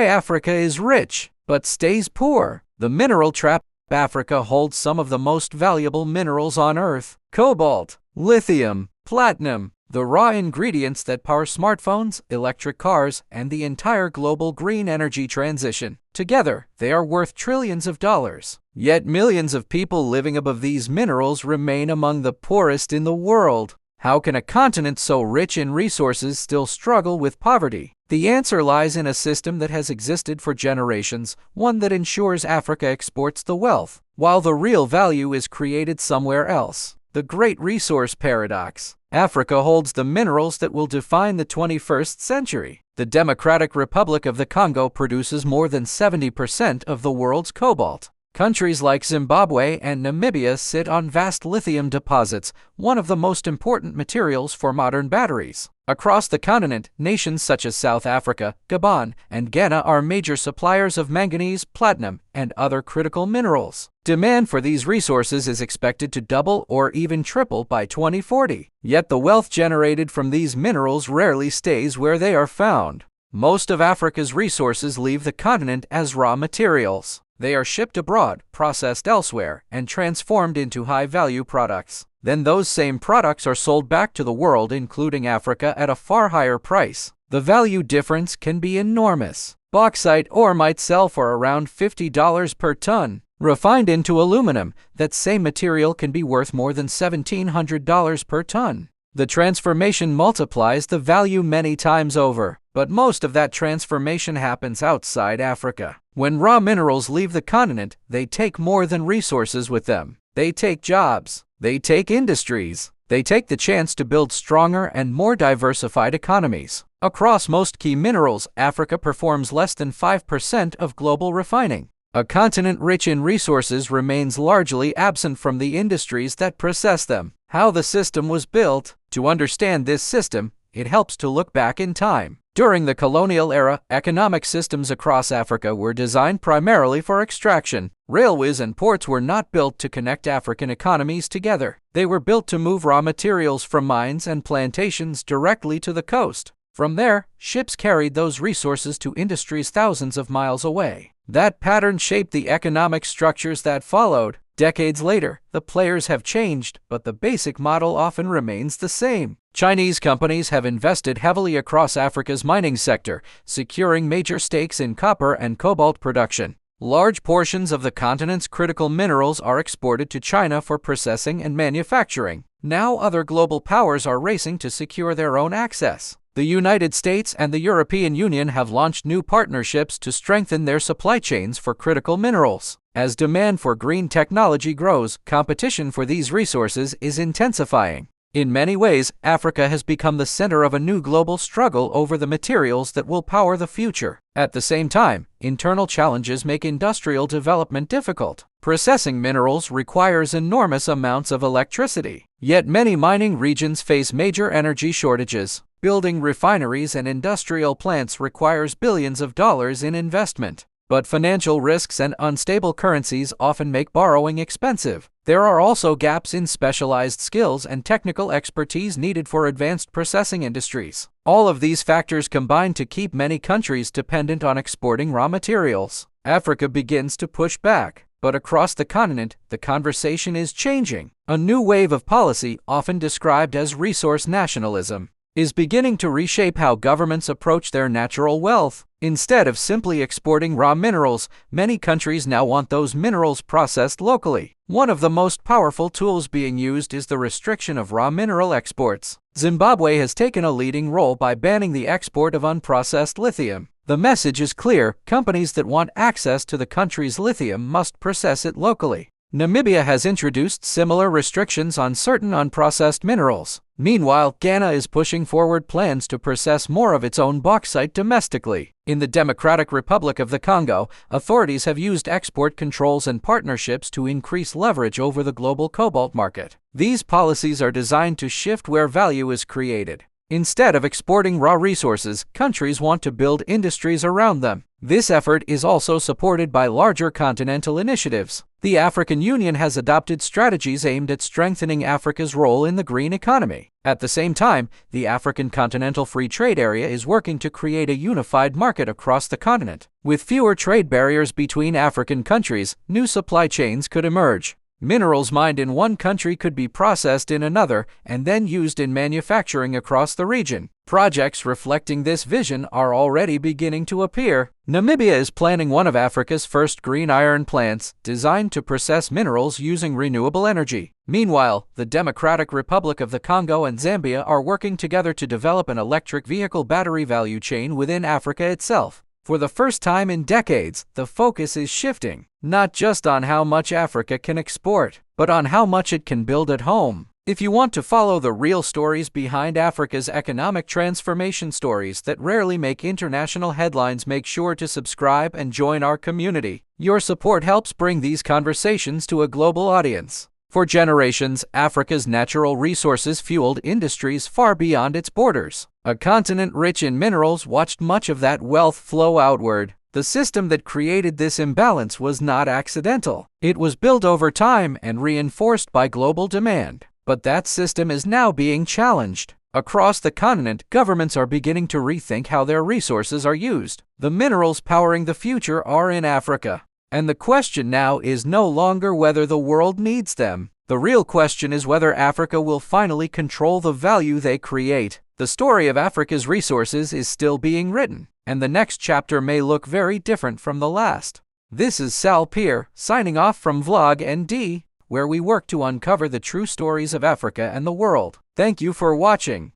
Why Africa is rich, but stays poor. The mineral trap. Africa holds some of the most valuable minerals on Earth. Cobalt, lithium, platinum, the raw ingredients that power smartphones, electric cars, and the entire global green energy transition. Together, they are worth trillions of dollars. Yet millions of people living above these minerals remain among the poorest in the world. How can a continent so rich in resources still struggle with poverty? The answer lies in a system that has existed for generations, one that ensures Africa exports the wealth, while the real value is created somewhere else. The Great Resource Paradox. Africa holds the minerals that will define the 21st century. The Democratic Republic of the Congo produces more than 70% of the world's cobalt. Countries like Zimbabwe and Namibia sit on vast lithium deposits, one of the most important materials for modern batteries. Across the continent, nations such as South Africa, Gabon, and Ghana are major suppliers of manganese, platinum, and other critical minerals. Demand for these resources is expected to double or even triple by 2040. Yet the wealth generated from these minerals rarely stays where they are found. Most of Africa's resources leave the continent as raw materials. They are shipped abroad, processed elsewhere, and transformed into high-value products. Then those same products are sold back to the world, including Africa, at a far higher price. The value difference can be enormous. Bauxite ore might sell for around $50 per ton. Refined into aluminum, that same material can be worth more than $1,700 per ton. The transformation multiplies the value many times over. But most of that transformation happens outside Africa. When raw minerals leave the continent, they take more than resources with them. They take jobs. They take industries. They take the chance to build stronger and more diversified economies. Across most key minerals, Africa performs less than 5% of global refining. A continent rich in resources remains largely absent from the industries that process them. How the system was built. To understand this system, it helps to look back in time. During the colonial era, economic systems across Africa were designed primarily for extraction. Railways and ports were not built to connect African economies together. They were built to move raw materials from mines and plantations directly to the coast. From there, ships carried those resources to industries thousands of miles away. That pattern shaped the economic structures that followed. Decades later, the players have changed, but the basic model often remains the same. Chinese companies have invested heavily across Africa's mining sector, securing major stakes in copper and cobalt production. Large portions of the continent's critical minerals are exported to China for processing and manufacturing. Now other global powers are racing to secure their own access. The United States and the European Union have launched new partnerships to strengthen their supply chains for critical minerals. As demand for green technology grows, competition for these resources is intensifying. In many ways, Africa has become the center of a new global struggle over the materials that will power the future. At the same time, internal challenges make industrial development difficult. Processing minerals requires enormous amounts of electricity. Yet many mining regions face major energy shortages. Building refineries and industrial plants requires billions of dollars in investment. But financial risks and unstable currencies often make borrowing expensive. There are also gaps in specialized skills and technical expertise needed for advanced processing industries. All of these factors combine to keep many countries dependent on exporting raw materials. Africa begins to push back. But across the continent, the conversation is changing. A new wave of policy, often described as resource nationalism, is beginning to reshape how governments approach their natural wealth. Instead of simply exporting raw minerals, many countries now want those minerals processed locally. One of the most powerful tools being used is the restriction of raw mineral exports. Zimbabwe has taken a leading role by banning the export of unprocessed lithium. The message is clear: companies that want access to the country's lithium must process it locally. Namibia has introduced similar restrictions on certain unprocessed minerals. Meanwhile, Ghana is pushing forward plans to process more of its own bauxite domestically. In the Democratic Republic of the Congo, authorities have used export controls and partnerships to increase leverage over the global cobalt market. These policies are designed to shift where value is created. Instead of exporting raw resources, countries want to build industries around them. This effort is also supported by larger continental initiatives. The African Union has adopted strategies aimed at strengthening Africa's role in the green economy. At the same time, the African Continental Free Trade Area is working to create a unified market across the continent. With fewer trade barriers between African countries, new supply chains could emerge. Minerals mined in one country could be processed in another and then used in manufacturing across the region. Projects reflecting this vision are already beginning to appear. Namibia is planning one of Africa's first green iron plants, designed to process minerals using renewable energy. Meanwhile, the Democratic Republic of the Congo and Zambia are working together to develop an electric vehicle battery value chain within Africa itself. For the first time in decades, the focus is shifting, not just on how much Africa can export, but on how much it can build at home. If you want to follow the real stories behind Africa's economic transformation, stories that rarely make international headlines, make sure to subscribe and join our community. Your support helps bring these conversations to a global audience. For generations, Africa's natural resources fueled industries far beyond its borders. A continent rich in minerals watched much of that wealth flow outward. The system that created this imbalance was not accidental. It was built over time and reinforced by global demand. But that system is now being challenged. Across the continent, governments are beginning to rethink how their resources are used. The minerals powering the future are in Africa. And the question now is no longer whether the world needs them. The real question is whether Africa will finally control the value they create. The story of Africa's resources is still being written, and the next chapter may look very different from the last. This is Sal Peer, signing off from Vlog ND, where we work to uncover the true stories of Africa and the world. Thank you for watching.